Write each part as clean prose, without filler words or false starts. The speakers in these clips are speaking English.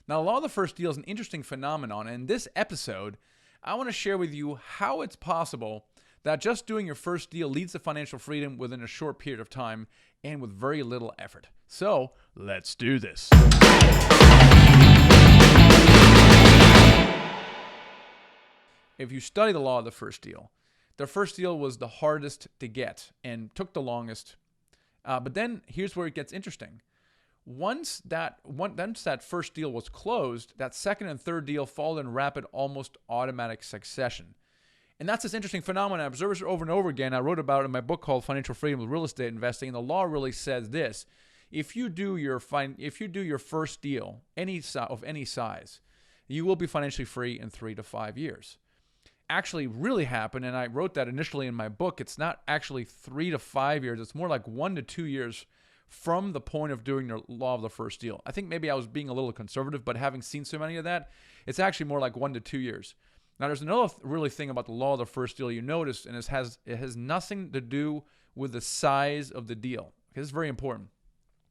Now, the law of the first deal is an interesting phenomenon. And in this episode, I want to share with you how it's possible that just doing your first deal leads to financial freedom within a short period of time and with very little effort. So, let's do this. If you study the law of the first deal was the hardest to get and took the longest. But then here's where it gets interesting. Once that first deal was closed, that second and third deal followed in rapid, almost automatic succession. And that's this interesting phenomenon. I observed it over and over again. I wrote about it in my book called Financial Freedom with Real Estate Investing. And the law really says this: if you do your first deal, of any size, you will be financially free in 3 to 5 years. Actually, really happened, and I wrote that initially in my book. It's not actually 3 to 5 years. It's more like 1 to 2 years from the point of doing the law of the first deal. I think maybe I was being a little conservative, but having seen so many of that, it's actually more like 1 to 2 years. Now, there's another really thing about the law of the first deal you notice, and it has nothing to do with the size of the deal. Okay, this is very important.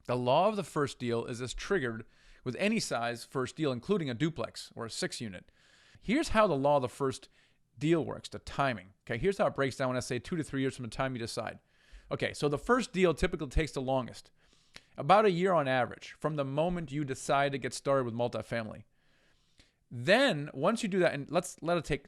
The law of the first deal is triggered with any size first deal, including a duplex or a 6-unit. Here's how the law of the first deal works, the timing. Okay, here's how it breaks down when I say 2 to 3 years from the time you decide. Okay, so the first deal typically takes the longest, about a year on average, from the moment you decide to get started with multifamily. Then, once you do that, and let it take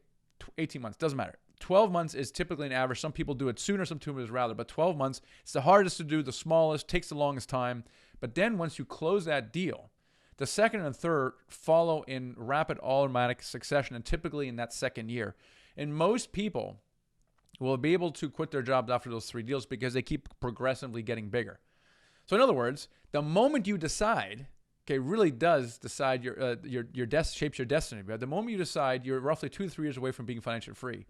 18 months, doesn't matter. 12 months is typically an average. Some people do it sooner, some people do it rather, but 12 months, it's the hardest to do, the smallest, takes the longest time. But then once you close that deal, the second and third follow in rapid automatic succession, and typically in that second year. And most people will be able to quit their jobs after those 3 deals because they keep progressively getting bigger. So in other words, the moment you decide, okay, really does decide shapes your destiny. But the moment you decide, you're roughly 2 to 3 years away from being financially free.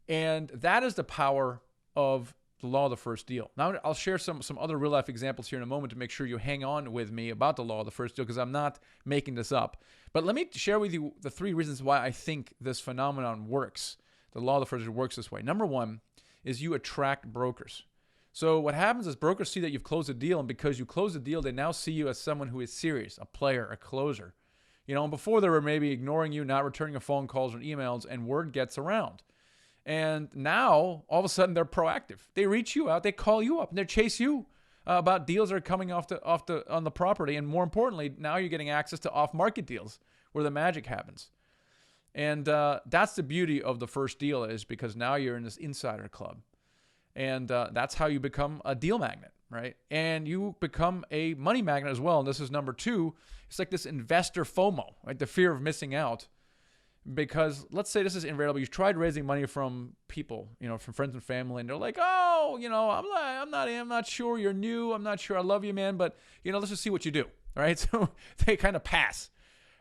And that is the power of the law of the first deal. Now, I'll share some other real-life examples here in a moment to make sure you hang on with me about the law of the first deal, because I'm not making this up. But let me share with you the 3 reasons why I think this phenomenon works. The law of the first deal works this way. Number 1 is you attract brokers. So what happens is brokers see that you've closed a deal, and because you closed the deal, they now see you as someone who is serious, a player, a closer. And before they were maybe ignoring you, not returning your phone calls or emails, and word gets around. And now, all of a sudden, they're proactive. They reach you out, they call you up, and they chase you about deals that are coming on the property. And more importantly, now you're getting access to off-market deals where the magic happens. And that's the beauty of the first deal, is because now you're in this insider club. And that's how you become a deal magnet, right? And you become a money magnet as well. And this is number 2. It's like this investor FOMO, right? The fear of missing out. Because let's say this is invariable. You've tried raising money from people, from friends and family, and they're like, oh, I'm not sure, you're new. I'm not sure, I love you, man, but let's just see what you do, right? So they kind of pass.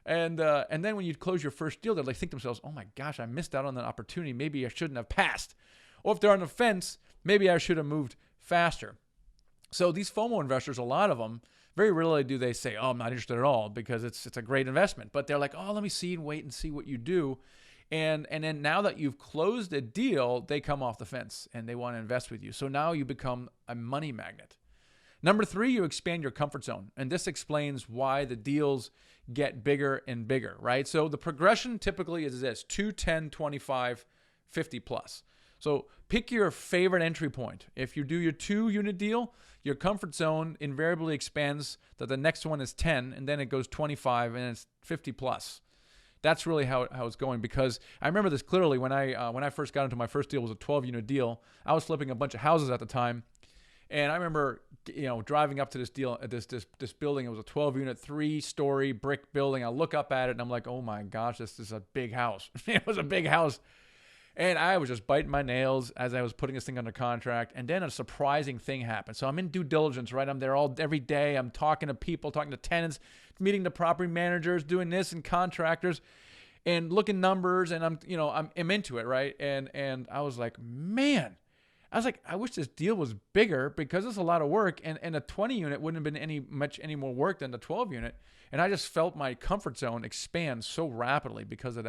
And then when you close your first deal, they think to themselves, oh my gosh, I missed out on that opportunity. Maybe I shouldn't have passed. Or if they're on the fence, maybe I should have moved faster. So these FOMO investors, a lot of them, very rarely do they say, oh, I'm not interested at all, because it's a great investment. But they're like, oh, let me see and wait and see what you do. And then now that you've closed a deal, they come off the fence and they want to invest with you. So now you become a money magnet. Number 3, you expand your comfort zone. And this explains why the deals get bigger and bigger, right? So the progression typically is this: 2, 10, 25, 50 plus. So pick your favorite entry point. If you do your 2-unit deal, your comfort zone invariably expands that the next one is 10, and then it goes 25, and it's 50 plus. That's really how it's going, because I remember this clearly when I first got into my first deal. It was a 12-unit deal. I was flipping a bunch of houses at the time, and I remember driving up to this deal at this building. It was a 12-unit, 3-story brick building. I look up at it and I'm like, oh my gosh, this is a big house. It was a big house. And I was just biting my nails as I was putting this thing under contract. And then a surprising thing happened. So I'm in due diligence, right? I'm there every day. I'm talking to people, talking to tenants, meeting the property managers, doing this, and contractors, and looking numbers. And I'm into it, right? And I was like, man, I wish this deal was bigger, because it's a lot of work. And a 20-unit wouldn't have been any more work than the 12-unit. And I just felt my comfort zone expand so rapidly because of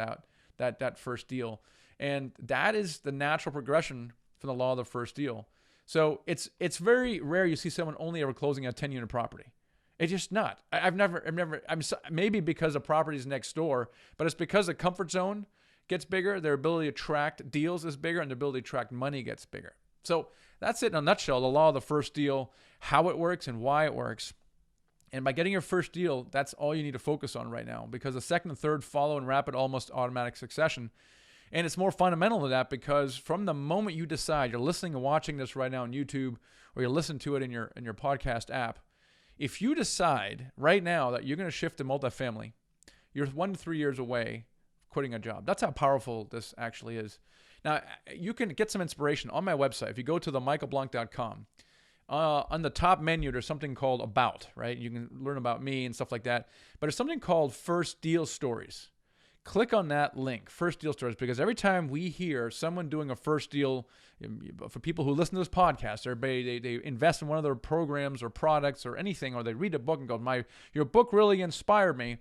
that first deal. And that is the natural progression from the law of the first deal. So it's very rare you see someone only ever closing a 10-unit property. It's just not. Maybe because the property's next door, but it's because the comfort zone gets bigger, their ability to attract deals is bigger, and their ability to attract money gets bigger. So that's it in a nutshell, the law of the first deal, how it works and why it works. And by getting your first deal, that's all you need to focus on right now, because the second and third follow in rapid, almost automatic succession. And it's more fundamental to that, because from the moment you decide, you're listening and watching this right now on YouTube, or you listen to it in your podcast app, if you decide right now that you're going to shift to multifamily, you're 1 to 3 years away quitting a job. That's how powerful this actually is. Now, you can get some inspiration on my website. If you go to themichaelblank.com, on the top menu, there's something called About, right? You can learn about me and stuff like that. But there's something called First Deal Stories. Click on that link, First Deal Stories, because every time we hear someone doing a first deal, for people who listen to this podcast, they invest in one of their programs or products or anything, or they read a book and go, your book really inspired me.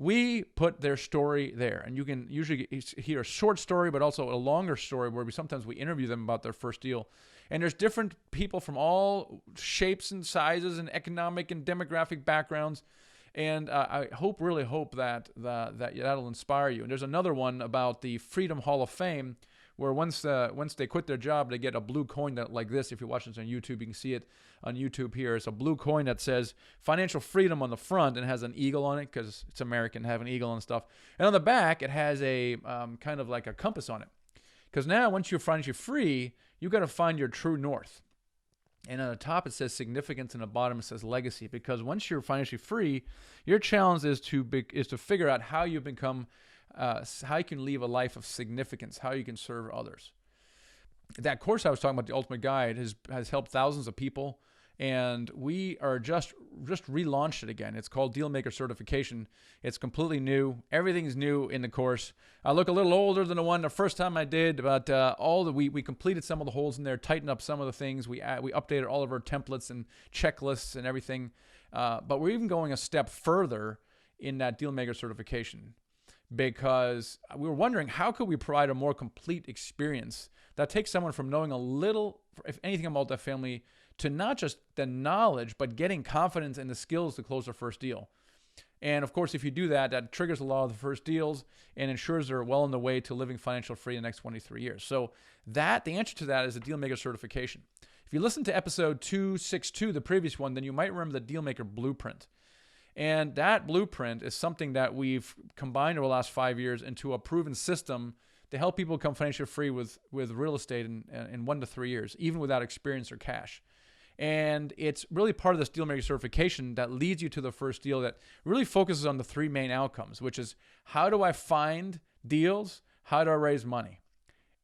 We put their story there, and you can usually hear a short story, but also a longer story where sometimes we interview them about their first deal. And there's different people from all shapes and sizes and economic and demographic backgrounds. And I really hope that that'll inspire you. And there's another one about the Freedom Hall of Fame, where once they quit their job, they get a blue coin that, like this. If you're watching this on YouTube, you can see it on YouTube here. It's a blue coin that says financial freedom on the front and has an eagle on it, because it's American to have an eagle and stuff. And on the back, it has a kind of like a compass on it. Because now, once you're financially free, you got to find your true north. And on the top, it says significance, and at the bottom, it says legacy. Because once you're financially free, your challenge is to figure out how you become, how you can leave a life of significance, how you can serve others. That course I was talking about, the Ultimate Guide, has helped thousands of people, and we are just relaunched it again. It's called Dealmaker Certification. It's completely new. Everything's new in the course. I look a little older than the first time I did, but we completed some of the holes in there, tightened up some of the things. We updated all of our templates and checklists and everything. But we're even going a step further in that Dealmaker Certification, because we were wondering, how could we provide a more complete experience that takes someone from knowing a little, if anything, about multifamily, to not just the knowledge, but getting confidence and the skills to close their first deal. And of course, if you do that, that triggers the law of the first deals and ensures they're well on the way to living financial free in the next 23 years. So the answer to that is a Dealmaker Certification. If you listen to episode 262, the previous one, then you might remember the Dealmaker Blueprint. And that blueprint is something that we've combined over the last 5 years into a proven system to help people become financially free with real estate in 1 to 3 years, even without experience or cash. And it's really part of this Dealmaker Certification that leads you to the first deal, that really focuses on the 3 main outcomes, which is, how do I find deals? How do I raise money?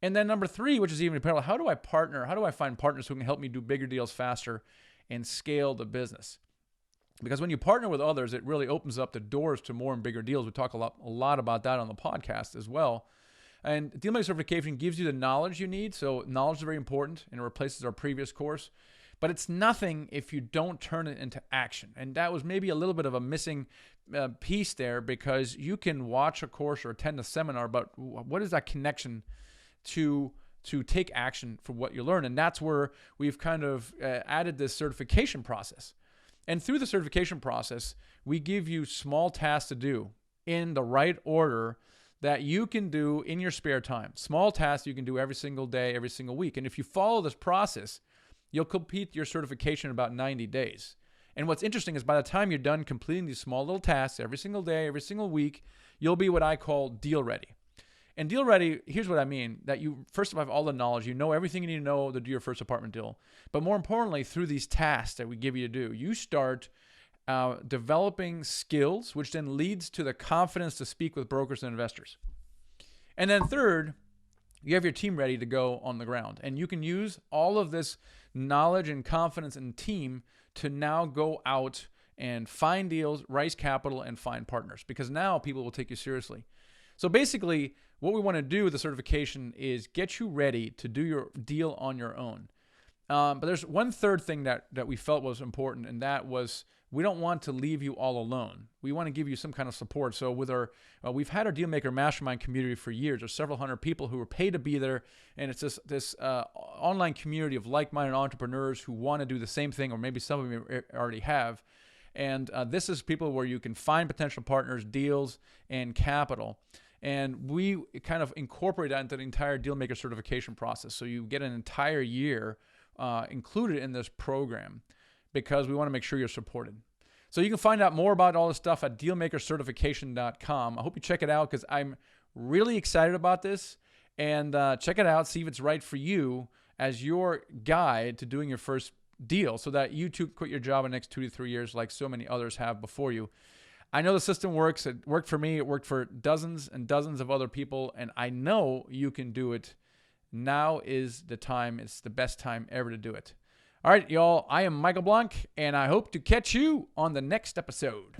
And then number 3, which is even parallel, how do I partner? How do I find partners who can help me do bigger deals faster and scale the business? Because when you partner with others, it really opens up the doors to more and bigger deals. We talk a lot about that on the podcast as well. And Dealmaker Certification gives you the knowledge you need. So knowledge is very important, and it replaces our previous course. But it's nothing if you don't turn it into action. And that was maybe a little bit of a missing piece there, because you can watch a course or attend a seminar, but what is that connection to take action for what you learn? And that's where we've kind of added this certification process. And through the certification process, we give you small tasks to do in the right order that you can do in your spare time. Small tasks you can do every single day, every single week. And if you follow this process, you'll complete your certification in about 90 days. And what's interesting is, by the time you're done completing these small little tasks every single day, every single week, you'll be what I call deal ready. And deal ready, here's what I mean, that you first of all have all the knowledge, you know everything you need to know to do your first apartment deal. But more importantly, through these tasks that we give you to do, you start developing skills, which then leads to the confidence to speak with brokers and investors. And then third, you have your team ready to go on the ground. And you can use all of this knowledge and confidence and team to now go out and find deals, raise capital, and find partners, because now people will take you seriously. So basically, what we want to do with the certification is get you ready to do your deal on your own. But there's one third thing that we felt was important, and that was, we don't want to leave you all alone. We want to give you some kind of support. So with we've had our Dealmaker Mastermind community for years. There's several hundred people who are paid to be there, and it's this online community of like-minded entrepreneurs who want to do the same thing, or maybe some of them already have. And this is people where you can find potential partners, deals, and capital. And we kind of incorporate that into the entire Dealmaker certification process. So you get an entire year included in this program because we want to make sure you're supported. So you can find out more about all this stuff at dealmakercertification.com. I hope you check it out because I'm really excited about this. And check it out, see if it's right for you as your guide to doing your first deal so that you too quit your job in the next 2 to 3 years like so many others have before you. I know the system works. It worked for me. It worked for dozens and dozens of other people. And I know you can do it. Now is the time. It's the best time ever to do it. All right, y'all. I am Michael Blank, and I hope to catch you on the next episode.